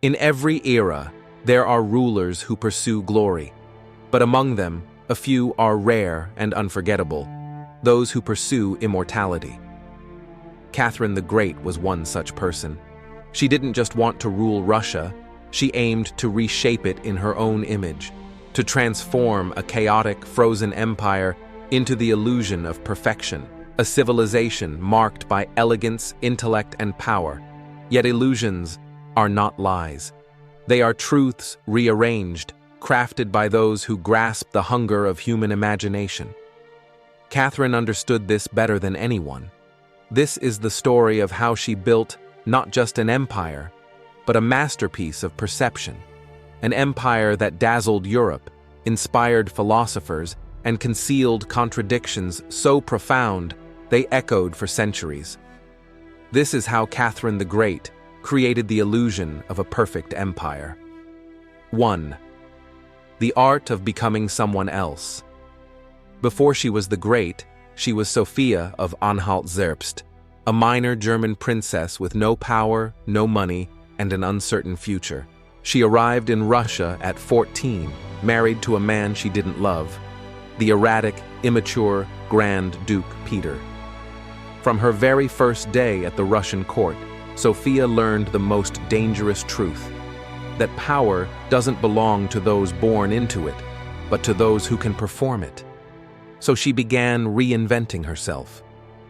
In every era, there are rulers who pursue glory, but among them, a few are rare and unforgettable, those who pursue immortality. Catherine the Great was one such person. She didn't just want to rule Russia, she aimed to reshape it in her own image, to transform a chaotic, frozen empire into the illusion of perfection, a civilization marked by elegance, intellect, and power. Yet illusions are not lies. They are truths rearranged, crafted by those who grasp the hunger of human imagination. Catherine understood this better than anyone. This is the story of how she built not just an empire, but a masterpiece of perception. An empire that dazzled Europe, inspired philosophers, and concealed contradictions so profound they echoed for centuries. This is how Catherine the Great created the illusion of a perfect empire. 1. The art of becoming someone else. Before she was the Great, she was Sophia of Anhalt-Zerbst, a minor German princess with no power, no money, and an uncertain future. She arrived in Russia at 14, married to a man she didn't love, the erratic, immature Grand Duke Peter. From her very first day at the Russian court, Sophia learned the most dangerous truth: that power doesn't belong to those born into it, but to those who can perform it. So she began reinventing herself.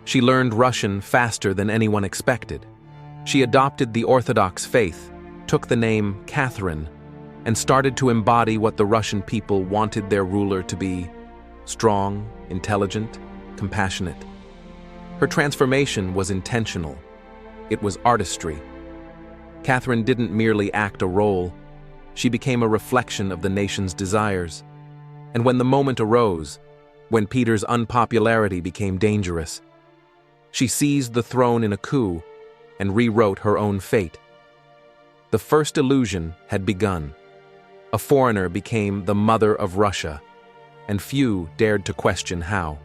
She learned Russian faster than anyone expected. She adopted the Orthodox faith, took the name Catherine, and started to embody what the Russian people wanted their ruler to be: strong, intelligent, compassionate. Her transformation was intentional. It was artistry. Catherine didn't merely act a role. She became a reflection of the nation's desires. And when the moment arose, when Peter's unpopularity became dangerous, she seized the throne in a coup and rewrote her own fate. The first illusion had begun. A foreigner became the mother of Russia, and few dared to question how.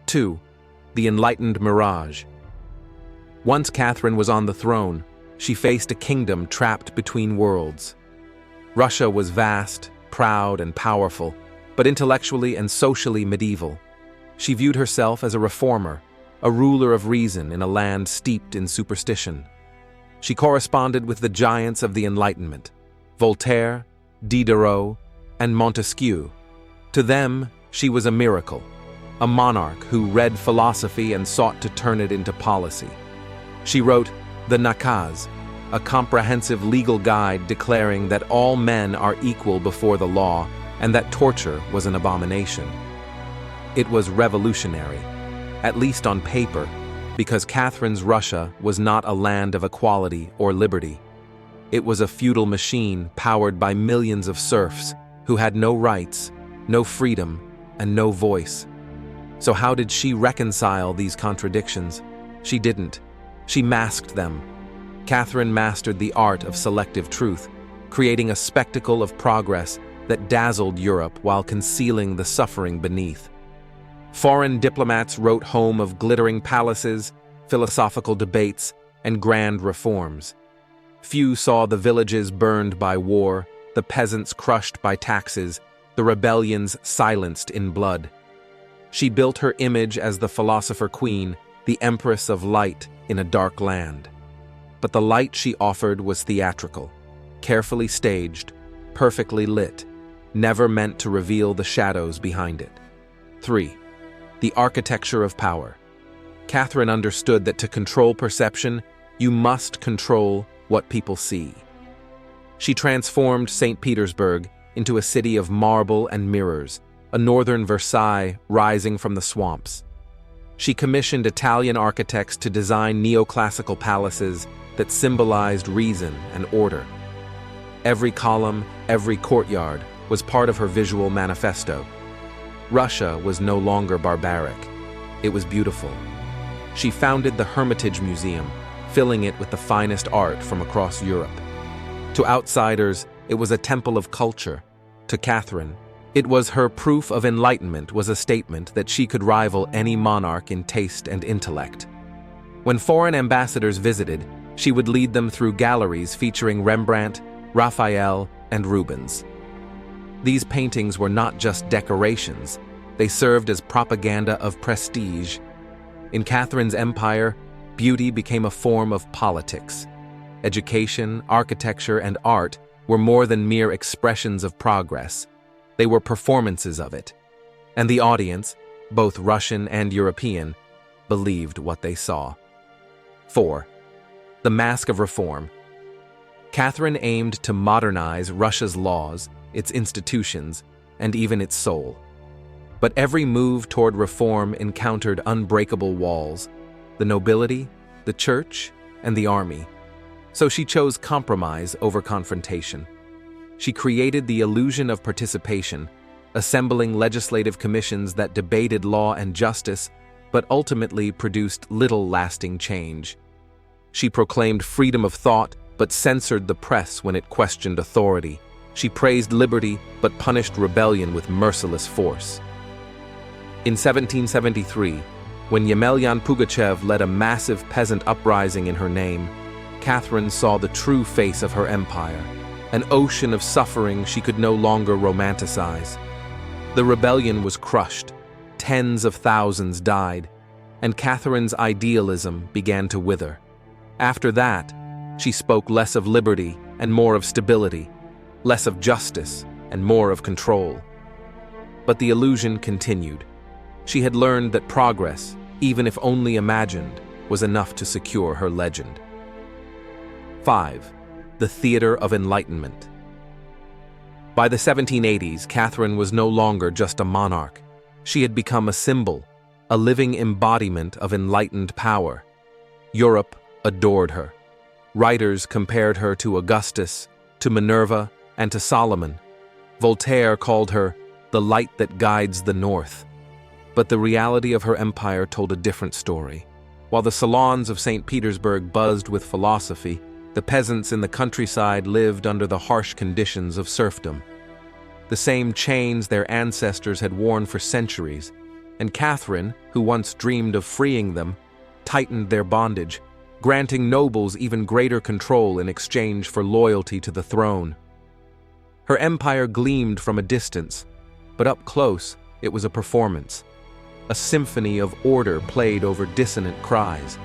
2. The enlightened mirage. Once Catherine was on the throne, she faced a kingdom trapped between worlds. Russia was vast, proud, and powerful, but intellectually and socially medieval. She viewed herself as a reformer, a ruler of reason in a land steeped in superstition. She corresponded with the giants of the Enlightenment: Voltaire, Diderot, and Montesquieu. To them, she was a miracle, a monarch who read philosophy and sought to turn it into policy. She wrote the Nakaz, a comprehensive legal guide declaring that all men are equal before the law and that torture was an abomination. It was revolutionary, at least on paper, because Catherine's Russia was not a land of equality or liberty. It was a feudal machine powered by millions of serfs who had no rights, no freedom, and no voice. So how did she reconcile these contradictions? She didn't. She masked them. Catherine mastered the art of selective truth, creating a spectacle of progress that dazzled Europe while concealing the suffering beneath. Foreign diplomats wrote home of glittering palaces, philosophical debates, and grand reforms. Few saw the villages burned by war, the peasants crushed by taxes, the rebellions silenced in blood. She built her image as the philosopher queen, the empress of light in a dark land. But the light she offered was theatrical, carefully staged, perfectly lit, never meant to reveal the shadows behind it. 3. The architecture of power. Catherine understood that to control perception, you must control what people see. She transformed St. Petersburg into a city of marble and mirrors, a northern Versailles rising from the swamps. She commissioned Italian architects to design neoclassical palaces that symbolized reason and order. Every column, every courtyard was part of her visual manifesto. Russia was no longer barbaric. It was beautiful. She founded the Hermitage Museum, filling it with the finest art from across Europe. To outsiders, it was a temple of culture. To Catherine, it was her proof of enlightenment, was a statement that she could rival any monarch in taste and intellect. When foreign ambassadors visited, She would lead them through galleries featuring Rembrandt, Raphael, and Rubens. These paintings were not just decorations, they served as propaganda of prestige. In Catherine's empire, beauty became a form of politics. Education, architecture, and art were more than mere expressions of progress. They were performances of it. And the audience, both Russian and European, believed what they saw. 4. The Mask of Reform. Catherine aimed to modernize Russia's laws, its institutions, and even its soul. But every move toward reform encountered unbreakable walls: the nobility, the church, and the army. So she chose compromise over confrontation. She created the illusion of participation, assembling legislative commissions that debated law and justice, but ultimately produced little lasting change. She proclaimed freedom of thought, but censored the press when it questioned authority. She praised liberty, but punished rebellion with merciless force. In 1773, when Yemelyan Pugachev led a massive peasant uprising in her name, Catherine saw the true face of her empire, an ocean of suffering she could no longer romanticize. The rebellion was crushed, tens of thousands died, and Catherine's idealism began to wither. After that, she spoke less of liberty and more of stability, less of justice and more of control. But the illusion continued. She had learned that progress, even if only imagined, was enough to secure her legend. 5. The Theater of Enlightenment. By the 1780s, Catherine was no longer just a monarch. She had become a symbol, a living embodiment of enlightened power. Europe adored her. Writers compared her to Augustus, to Minerva, and to Solomon. Voltaire called her the light that guides the North. But the reality of her empire told a different story. While the salons of St. Petersburg buzzed with philosophy, the peasants in the countryside lived under the harsh conditions of serfdom. The same chains their ancestors had worn for centuries, and Catherine, who once dreamed of freeing them, tightened their bondage, granting nobles even greater control in exchange for loyalty to the throne. Her empire gleamed from a distance, but up close it was a performance. A symphony of order played over dissonant cries.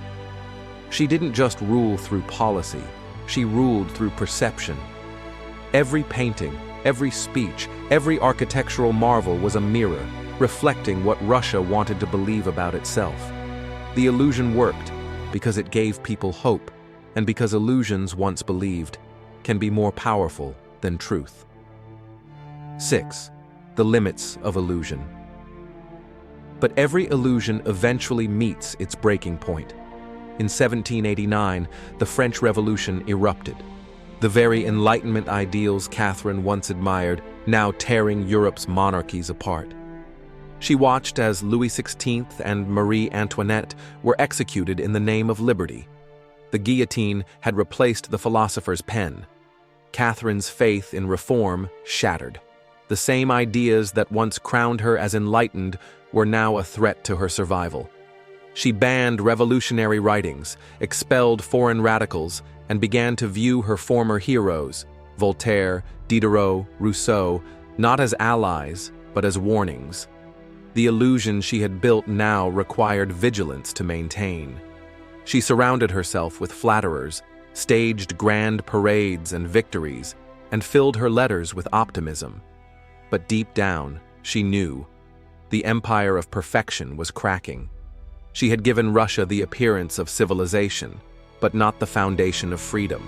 She didn't just rule through policy, she ruled through perception. Every painting, every speech, every architectural marvel was a mirror, reflecting what Russia wanted to believe about itself. The illusion worked because it gave people hope, and because illusions once believed can be more powerful than truth. 6. The limits of illusion. But every illusion eventually meets its breaking point. In 1789, the French Revolution erupted. The very Enlightenment ideals Catherine once admired, now tearing Europe's monarchies apart. She watched as Louis XVI and Marie Antoinette were executed in the name of liberty. The guillotine had replaced the philosopher's pen. Catherine's faith in reform shattered. The same ideas that once crowned her as enlightened were now a threat to her survival. She banned revolutionary writings, expelled foreign radicals, and began to view her former heroes, Voltaire, Diderot, Rousseau, not as allies, but as warnings. The illusion she had built now required vigilance to maintain. She surrounded herself with flatterers, staged grand parades and victories, and filled her letters with optimism. But deep down, she knew the empire of perfection was cracking. She had given Russia the appearance of civilization, but not the foundation of freedom.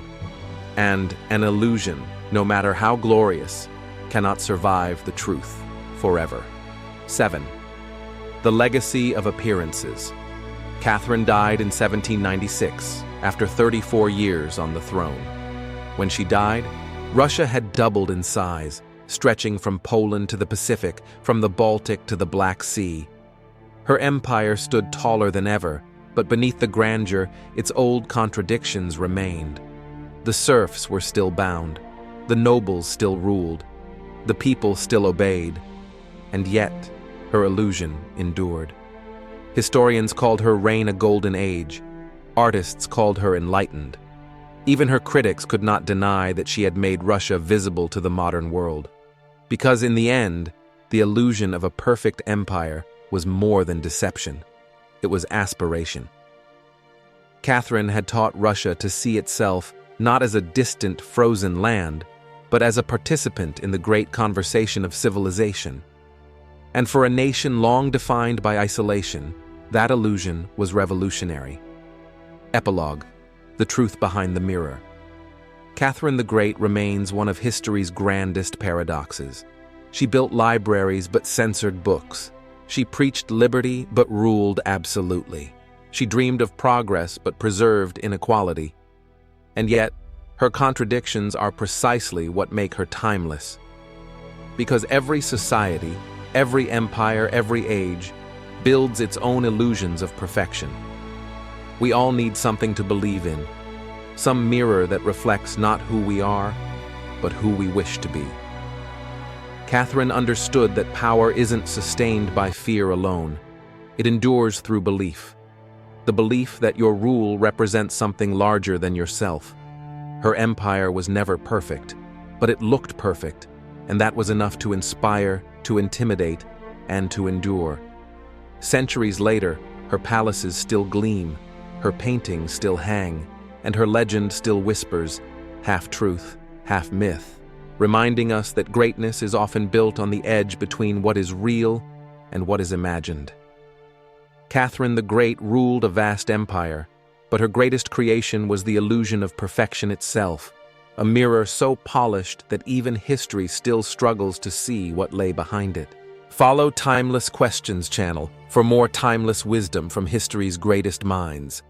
And an illusion, no matter how glorious, cannot survive the truth forever. 7. The Legacy of Appearances. Catherine died in 1796, after 34 years on the throne. When she died, Russia had doubled in size, stretching from Poland to the Pacific, from the Baltic to the Black Sea. Her empire stood taller than ever, but beneath the grandeur, its old contradictions remained. The serfs were still bound, the nobles still ruled, the people still obeyed, and yet her illusion endured. Historians called her reign a golden age, artists called her enlightened, Even her critics could not deny that she had made Russia visible to the modern world. Because in the end, the illusion of a perfect empire was more than deception. It was aspiration. Catherine had taught Russia to see itself not as a distant, frozen land, but as a participant in the great conversation of civilization. And for a nation long defined by isolation, that illusion was revolutionary. Epilogue: the truth behind the mirror. Catherine the Great remains one of history's grandest paradoxes. She built libraries but censored books. She preached liberty but ruled absolutely. She dreamed of progress but preserved inequality. And yet, her contradictions are precisely what make her timeless. Because every society, every empire, every age builds its own illusions of perfection. We all need something to believe in, some mirror that reflects not who we are, but who we wish to be. Catherine understood that power isn't sustained by fear alone. It endures through belief. The belief that your rule represents something larger than yourself. Her empire was never perfect, but it looked perfect, and that was enough to inspire, to intimidate, and to endure. Centuries later, her palaces still gleam, her paintings still hang, and her legend still whispers, half truth, half myth, reminding us that greatness is often built on the edge between what is real and what is imagined. Catherine the Great ruled a vast empire, but her greatest creation was the illusion of perfection itself, a mirror so polished that even history still struggles to see what lay behind it. Follow Timeless Questions channel for more timeless wisdom from history's greatest minds.